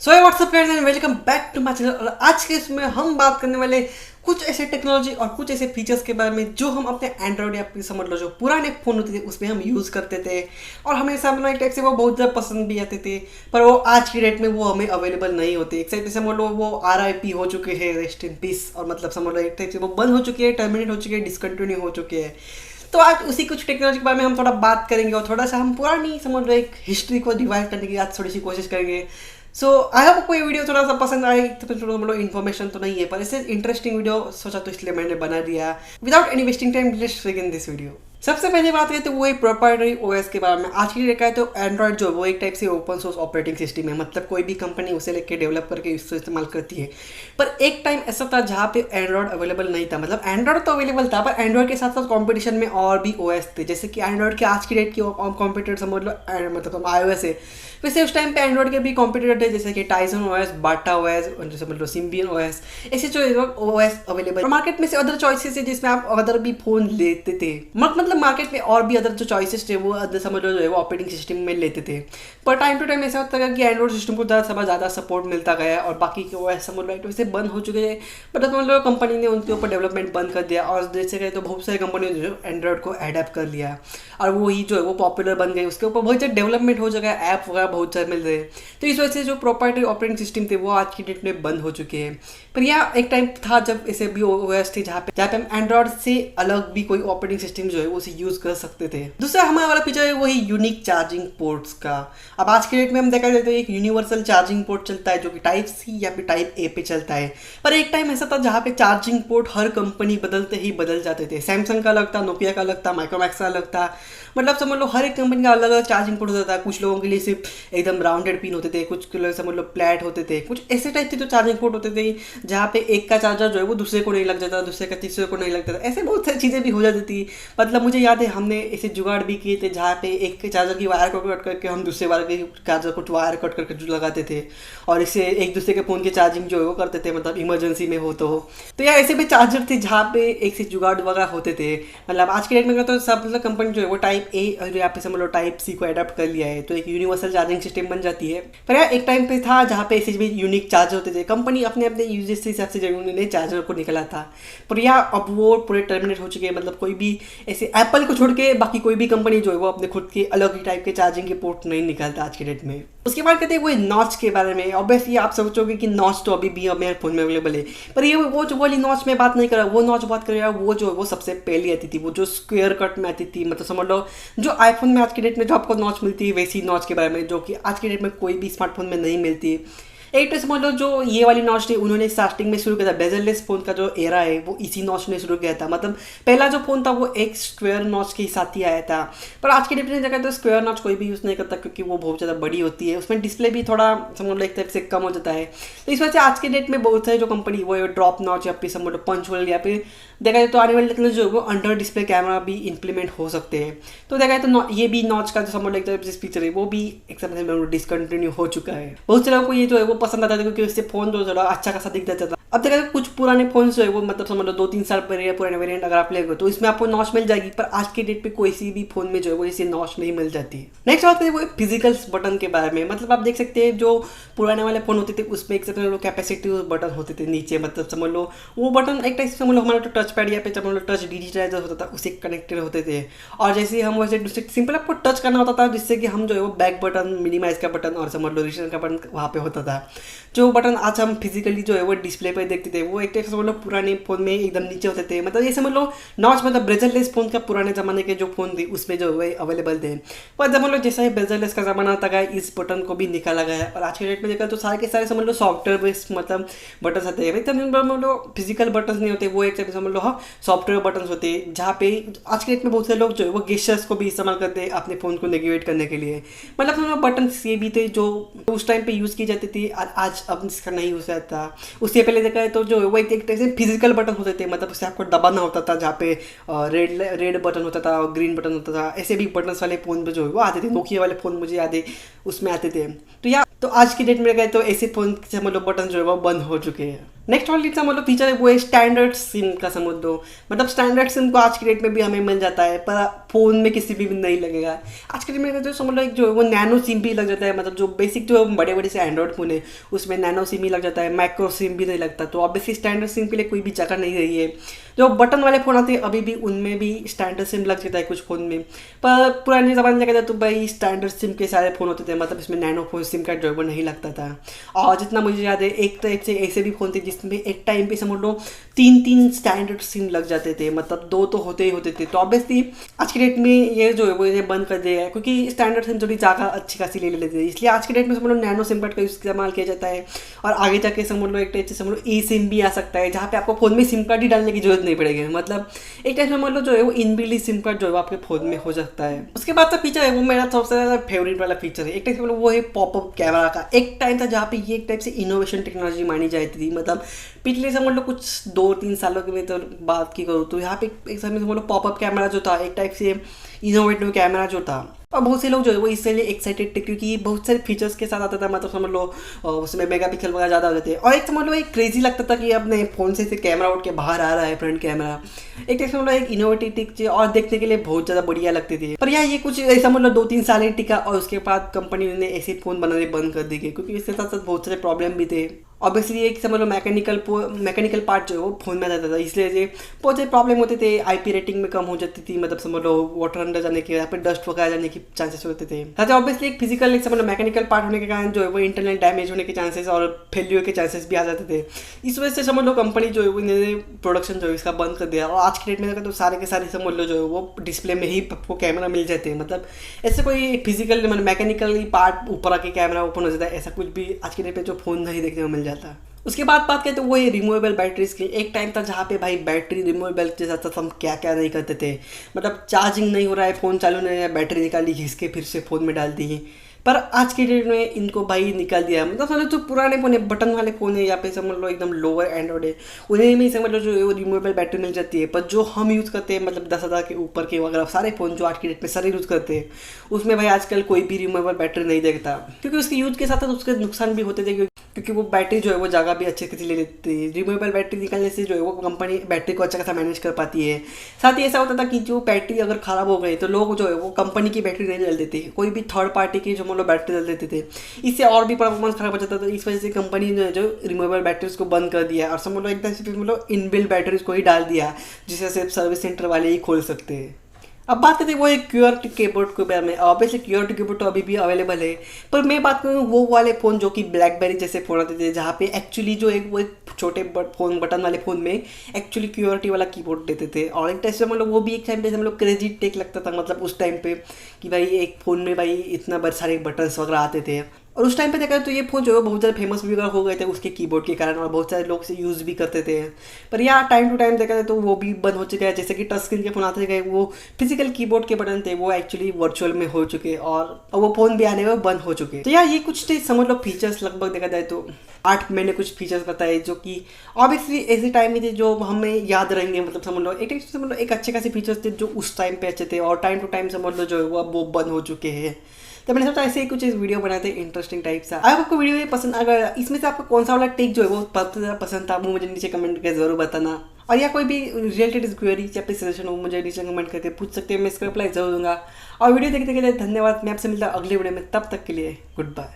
So what's up guys and welcome back to my channel. और आज के इसमें हम बात करने वाले कुछ ऐसे टेक्नोलॉजी और कुछ ऐसे फीचर्स के बारे में जो हम अपने एंड्रॉयड या समझ लो जो पुराने फ़ोन होते थे उसमें हम यूज़ करते थे और हमें सामने एक टाइप से वो बहुत ज़्यादा पसंद भी आते थे, पर वो आज की डेट में वो हमें अवेलेबल नहीं होते। एक साइड से समझ लो वो RIP हो चुके हैं, रेस्ट इन पीस, और मतलब समझ लो एक टाइप से वो बंद हो चुके हैं, टर्मिनेट हो चुके हैं, डिसकंटिन्यू हो चुके हैं। तो आज उसी कुछ टेक्नोलॉजी के बारे में हम थोड़ा बात करेंगे और थोड़ा सा हम पुरानी समझ लो एक हिस्ट्री को रिवाइव करने की आज थोड़ी सी कोशिश करेंगे। सो आई होप आपको ये वीडियो थोड़ा सा पसंद आए। तो थोड़ा मतलब इन्फॉर्मेशन तो नहीं है, पर इससे इंटरेस्टिंग वीडियो सोचा तो इसलिए मैंने बना दिया। Without any wasting time let's begin this video. सबसे पहले बात करें तो वो एक प्रोप्राइटरी ओएस के बारे में। आज की देखा है तो एंड्रॉयड जो वो एक टाइप से ओपन सोर्स ऑपरेटिंग सिस्टम है, मतलब कोई भी कंपनी उसे लेके डेवलप करके उससे इस्तेमाल करती है। पर एक टाइम ऐसा था जहाँ पे एंड्रॉयड अवेलेबल नहीं था, मतलब एंड्रॉयड तो अवेलेबल था पर एंड्रॉयड के साथ साथ कॉम्पिटिशन में और भी ओएस थे, जैसे कि एंड्रॉयड के आज की डेट की कॉम्पिटिटर समझ लो मतलब iOS है। वैसे उस टाइम पे एंड्रॉयड के भी कॉम्पिटिटर थे, जैसे कि टाइसन ओएस, बाटा ओएस, समझ लो सिम्बियन ओएस, ऐसे जो ओएस अवेलेबल मार्केट में से अदर चॉइसेस है जिसमें आप अदर भी फोन लेते थे। मतलब मार्केट में और भी अदर जो चॉइसेस थे वो अदर समझ लो जो है वो ऑपरेटिंग सिस्टम में लेते थे। पर टाइम टू टाइम ऐसा होता है कि एंड्रॉइड सिस्टम को ज़्यादा सपोर्ट मिलता गया और बाकी के ओएस समझ लो वैसे बंद हो चुके हैं। बट समझ लो कंपनी ने उनके ऊपर डेवलपमेंट बंद कर दिया और जैसे कहे तो बहुत सारी कंपनी ने जो एंड्रॉइड को एडेप्ट कर लिया और वो ही जो है वो पॉपुलर बन गई, उसके ऊपर बहुत सारे डेवलपमेंट हो चुका है, ऐप वगैरह बहुत सारे मिल रहे हैं। तो इस वजह से जो प्रोप्राइटरी ऑपरेटिंग सिस्टम थे वो आज की डेट में बंद हो चुके हैं। पर यह एक टाइम था जब ऐसे भी ओएस थे जहाँ पे हम एंड्रॉइड से अलग भी कोई ऑपरेटिंग सिस्टम जो है वो उसे यूज कर सकते थे। दूसरा हमारा वाला फीचर है वही यूनिक चार्जिंग पोर्ट्स का। अब आज के डेट में हम देखा जाए तो एक यूनिवर्सल चार्जिंग पोर्ट चलता है जो कि टाइप C या फिर टाइप A पे चलता है। पर एक टाइम ऐसा था जहाँ पे चार्जिंग पोर्ट हर कंपनी बदलते ही बदल जाते थे। सैमसंग का अलग था, नोकिया का अलग था, माइक्रोमैक्स का अलग था, मतलब समझ लो हर एक कंपनी का अलग अलग चार्जिंग पोर्ट होता था। कुछ लोगों के लिए सिर्फ एकदम राउंडेड पिन होते थे, कुछ के लिए समझ लो फ्लैट होते थे, कुछ ऐसे टाइप के जो चार्जिंग पोर्ट होते थे जहाँ पे एक का चार्जर जो है वो दूसरे को नहीं लग जाता, दूसरे का तीसरे को नहीं लगता था। ऐसे बहुत सारी चीज़ें भी हो जाती थी। मतलब मुझे याद है हमने ऐसे जुगाड़ भी किए थे जहाँ पे एक के चार्जर की वायर को कट करके हम दूसरे वायर के चार्जर को वायर कट करके जो लगाते थे और इससे एक दूसरे के फ़ोन की चार्जिंग जो है वो करते थे, मतलब इमरजेंसी में हो तो यार ऐसे भी चार्जर थे जहाँ पे एक से जुगाड़ वगैरह होते थे। मतलब आज के डेट में तो सब मतलब कंपनी जो है वो टाइप A और यहाँ पे समझ लो टाइप C को अडॉप्ट कर लिया है, तो एक यूनिवर्सल चार्जिंग सिस्टम बन जाती है। पर यार एक टाइम पे था जहाँ पे ऐसे भी यूनिक चार्जर होते थे, कंपनी अपने अपने यूजेस के हिसाब से जो उन्होंने चार्जर को निकला था। पर यार अब वो पूरे टर्मिनेट हो चुके हैं, मतलब कोई भी ऐसे एप्पल को छोड़ के बाकी कोई भी कंपनी जो है वो अपने खुद के अलग ही टाइप के चार्जिंग के पोर्ट नहीं निकालता आज के डेट में। उसके बाद कहते हैं वो नॉच के बारे में। ऑब्वियसली आप सोचोगे कि नॉच तो अभी भी मेरे फोन में अवेलेबल है, पर ये वो जो वाली नॉच में बात नहीं कर रहा, वो नॉच बात कर रहा है वो जो वो सबसे पहले आती थी, वो जो स्क्वायर कट में आती थी। मतलब समझ लो जो आईफोन में आज की डेट में जो आपको नॉच मिलती है वैसी नॉच के बारे में, जो कि आज की डेट में कोई भी स्मार्टफोन में नहीं मिलती। एक तो समझ लो जो ये वाली नॉच थी उन्होंने स्टार्टिंग में शुरू किया था, बेजललेस फोन का जो एरा है वो इसी नॉच ने शुरू किया था। मतलब पहला जो फोन था वो एक स्क्वायर नॉच के साथ ही आया था, पर आज की डेट में जगह तो स्क्वायर नॉच कोई भी यूज़ नहीं करता क्योंकि वो बहुत ज़्यादा बड़ी होती है, उसमें डिस्प्ले भी थोड़ा समझ लो एक टाइप से कम हो जाता है। तो इस वजह से आज के डेट में बहुत सारे जो कंपनी वो ड्रॉप नॉच या फिर समझ लो पंच होल या फिर देखा जाए तो आने वाली टेक्नोलॉजी जो है वो अंडर डिस्प्ले कैमरा भी इंप्लीमेंट हो सकते हैं। तो देखा जाए तो ये भी नॉच का जो समझ लो एक टाइप से फीचर है वो भी एक समय में डिसकंटिन्यू हो चुका है। बहुत से लोगों को ये जो है वो पसंद आता था क्योंकि उससे फोन जो थोड़ा अच्छा खासा दिख जाता था। अब देखा कुछ पुराने फोन जो है वो मतलब समझ लो 2-3 साल पहले पुराने वेरिएंट अगर आप लेंगे तो इसमें आपको नॉच मिल जाएगी, पर आज के डेट पे कोई सी भी फोन में जो है वो इसे नॉच नहीं मिल जाती है। नेक्स्ट बात है वो फिजिकल बटन के बारे में। मतलब आप देख सकते हैं जो पुराने वाले फोन होते थे उसमें एक समझ लो कैपेसिटिव बटन होते थे नीचे, मतलब समझ लो वो बटन एक टाइप से समझ लो हमारा तो टच पैड या फिर समझ लो टच डिजिटाइजर होता था उसे कनेक्टेड होते थे। और जैसे हम वैसे दूसरे सिंपल आपको टच करना होता था जिससे कि हम जो है वो बैक बटन, मिनिमाइज का बटन और समझ लो रिसेंट का बटन वहाँ पे होता था। जो बटन आज हम फिजिकली जो है वो डिस्प्ले पर देखते थे वो एक समझ लो पुराने फोन में एकदम नीचे होते थे। मतलब ये समझ लो नॉच मतलब बेजललेस फोन का पुराने ज़माने के जो फोन थे उसमें जो है अवेलेबल थे। पर समझ लो जैसा ही बेजललेस का ज़माना आता गया इस बटन को भी निकाला गया और आज के डेट में देखा तो सारे के सारे समझ लो सॉफ्टवेयर बेस्ड मतलब बटन आते हैं। समझ लो फिजिकल बटन नहीं होते, वो एक समझ लो हाँ सॉफ्टवेयर बटन होते हैं जहाँ पे आज के डेट में बहुत सारे लोग जो है वो गेस्चर्स को भी इस्तेमाल करते हैं अपने फ़ोन को नेविगेट करने के लिए। मतलब समझ लो बटन ये भी थे जो उस टाइम पे यूज़ की जाती थी और आज अब इसका नहीं यूज़ आता। उससे पहले देखा है तो जो वो एक तरह से फिजिकल बटन होते थे, मतलब उससे आपको दबाना होता था जहाँ पे रेड बटन होता था और ग्रीन बटन होता था। ऐसे भी बटन वाले फ़ोन जो है वो आते थे, नोकिया वाले फ़ोन मुझे याद है उसमें आते थे। तो आज की डेट में गए तो ऐसे फ़ोन से मतलब बटन जो है वो बंद हो चुके हैं। नेक्स्ट वाली समझ लो फीचर है वो है स्टैंडर्ड सिम का, समझ लो मतलब स्टैंडर्ड सिम को आज की डेट में भी हमें मिल जाता है, पर फ़ोन में किसी भी नहीं लगेगा। आज के डेट में जो समझ लो एक जो है वो नैनो सिम भी लग जाता है, मतलब जो बेसिक जो बड़े बड़े से एंड्रॉइड फ़ोन है उसमें नैनो सिम ही लग जाता है, माइक्रो सिम भी नहीं लगता। तो ऑब्वियसली स्टैंडर्ड सिम के लिए कोई भी जगह नहीं रही है। जो बटन वाले फ़ोन आते हैं अभी भी उनमें भी स्टैंडर्ड सिम लग जाता है कुछ फ़ोन में, पर पुराने ज़माने में क्या था तो भाई स्टैंडर्ड सिम के सारे फ़ोन होते थे, मतलब इसमें नैनो फोन सिम का जो है वो नहीं लगता था। और जितना मुझे याद है एक तरह से ऐसे भी फ़ोन थे जिसमें एक टाइम पे समझ लो 3 स्टैंडर्ड सिम लग जाते थे, मतलब 2 तो होते ही होते थे। तो ऑब्वियसली आज की डेट में ये जो है वो ये बंद कर दिया है, क्योंकि स्टैंडर्ड सिम थोड़ी जगह अच्छी खासी ले लेते थे, इसलिए आज की डेट में समझ लो नैनो सिम कार्ड का इस्तेमाल किया जाता है। और आगे जाके समझ लो एक टाइप से समझ लो ई सिम भी आ सकता है, जहाँ पे आपको फ़ोन में सिम कार्ड ही डालने की जरूरत नहीं पड़ेगी, मतलब एक टाइप से समझ लो जो है वो इनबिल्ट सिम कार्ड जो है आपके फ़ोन में हो सकता है। उसके बाद का फीचर है वो मेरा सबसे ज़्यादा फेवरेट वाला फीचर है, एक टाइप से वो है पॉपअप कैमरा का। एक टाइम था जहाँ पे ये एक टाइप से इनोवेशन टेक्नोलॉजी मानी जाती थी, मतलब पिछले समझ लो कुछ 2-3 सालों की मैं तो बात की करूँ तो यहाँ पे एक समय समझ लो पॉपअप कैमरा जो था एक टाइप से इनोवेटिव कैमरा जो था, और बहुत से लोग जो है वो इससे लिए एक्साइटेड थे क्योंकि बहुत सारे फीचर्स के साथ आता था, मतलब समझ लो उसमें मेगा पिक्सल वगैरह ज़्यादा होते थे। और एक समझ लो एक क्रेजी लगता था कि अपने फ़ोन से कैमरा उठ के बाहर आ रहा है फ्रंट कैमरा, एक टाइप समझ लो एक इनोवेटिव चीज़ और देखने के लिए बहुत ज़्यादा बढ़िया लगती थी। पर यार ये कुछ समझ लो 2-3 साल ही टिका और उसके बाद कंपनी ने ऐसे फ़ोन बनाने बंद कर दी गई, क्योंकि इसके साथ साथ बहुत सारे प्रॉब्लम भी थे। ऑब्वियसली एक समझ लो मैकेनिकल पार्ट जो है वो फोन में आ जाता था, इसलिए ये बहुत से प्रॉब्लम होते थे। आईपी रेटिंग में कम हो जाती थी, मतलब समझ लो वाटर अंदर जाने के यहाँ पे डस्ट वगैरह जाने के चांसेस होते थे। साथ ही ऑब्वियसली एक फिजिकल समझ लो मैकेनिकल पार्ट होने के कारण जो है वो इंटरनल डैमेज होने के चांसेस और फेल्यूर के चांसेस भी आ जाते थे। इस वजह से समझ लो कंपनी जो है वो इन्होंने प्रोडक्शन जो है इसका बंद कर दिया। और आज के डेट में तो सारे के सारे समझ लो जो है वो डिस्प्ले में ही आपको कैमरा मिल जाते हैं, मतलब ऐसे कोई फिजिकल मतलब मैकेनिकली पार्ट ऊपर आके कैमरा ओपन हो जाता है, ऐसा कुछ भी आज के डेट में जो फ़ोन नहीं देखने को मिल जाता। उसके बाद बात करें तो वो ये रिमूवेबल बैटरीज की। एक टाइम था जहाँ पे भाई बैटरी रिमूवेबल के साथ साथ हम क्या क्या नहीं करते थे, मतलब चार्जिंग नहीं हो रहा है, फ़ोन चालू नहीं है, बैटरी निकाली घिस के फिर से फ़ोन में डाल दी। पर आज के डेट में इनको भाई निकाल दिया, मतलब समझ लो जो पुराने फ़ोन है बटन वाले फ़ोन है या फिर समझ लो एकदम लोअर एंड्रॉइड है उन्हें में समझ लो जो है वो रिमूवेबल बैटरी मिल जाती है। पर जो हम यूज़ करते हैं मतलब 10,000 के ऊपर के वगैरह सारे फ़ोन जो आज की डेट में सारे यूज़ करते हैं उसमें भाई आजकल कोई भी रिमूवेबल बैटरी नहीं देखता, क्योंकि उसके यूज़ के साथ साथ उसके नुकसान भी होते थे, क्योंकि वो बैटरी जो है वो जगह भी अच्छे से ले लेती है। रिमूवेबल बैटरी निकालने से जो है वो कंपनी बैटरी को अच्छा खासा मैनेज कर पाती है। साथ ही ऐसा होता था कि जो बैटरी अगर ख़राब हो गई तो लोग जो है वो कंपनी की बैटरी नहीं डाल देते, कोई भी थर्ड पार्टी की जो मतलब बैटरी डाल देते थे, इससे और भी परफॉर्मेंस खराब हो जाता था। इस वजह से कंपनी ने जो रिमूवेबल बैटरीज को बंद कर दिया और समझ लो एकदम से मतलब इनबिल्ट बैटरीज को ही डाल दिया, जिसे सिर्फ सर्विस सेंटर वाले ही खोल सकते हैं। अब बात करते हैं वो एक QWERTY कीबोर्ड के बारे में। ऑब्वियसली QWERTY कीबोर्ड तो अभी भी अवेलेबल है, पर मैं बात करूँ वो वाले फ़ोन जो कि ब्लैकबेरी जैसे फ़ोन आते थे, जहाँ पे एक्चुअली जो एक वो एक छोटे फ़ोन बटन वाले फ़ोन में एक्चुअली QWERTY वाला कीबोर्ड देते थे। और एक टाइप से मतलब वो भी एक टाइम पे हम लोग क्रेजी टेक लगता था, मतलब उस टाइम पे कि भाई एक फ़ोन में भाई इतना बड़े सारे बटन्स वगैरह आते थे। और उस टाइम पे देखा तो ये फ़ोन जो है बहुत ज़्यादा फेमस भी हो गए थे उसके कीबोर्ड के कारण, और बहुत सारे लोग से यूज़ भी करते थे। पर यार टाइम टू टाइम देखा जाए तो वो भी बंद हो चुका है, जैसे कि टच स्क्रीन के फ़ोन आते गए वो फिजिकल कीबोर्ड के बटन थे वो एक्चुअली वर्चुअल में हो चुके और वो फ़ोन भी आने में बंद हो चुके। तो यार ये कुछ समझ लो फीचर्स लगभग देखा जाए तो 8 मैंने कुछ फीचर्स बताए जो कि ऑब्वियसली ऐसे टाइम में थे जो हमें याद रहेंगे, मतलब समझ लो एक अच्छे खासे फीचर्स थे जो उस टाइम पे अच्छे थे, और टाइम टू टाइम समझ लो जो है वो अब वो बंद हो चुके हैं। तो मैंने सोचा ऐसे ही कुछ वीडियो बनाते हैं इंटरेस्टिंग टाइप सा। अगर आपको वीडियो पसंद, अगर इसमें से आपको कौन सा वाला टेक जो है वो पसंद था वो मुझे नीचे कमेंट करके जरूर बताना। और या कोई भी रिलेटेड क्वेरी या फिर सजेशन हो मुझे नीचे कमेंट करके पूछ सकते हैं, मैं इसका रिप्लाई जरूर दूंगा। और वीडियो देखने के लिए धन्यवाद। मैं आपसे मिलता हूँ अगले वीडियो में, तब तक के लिए गुड बाय।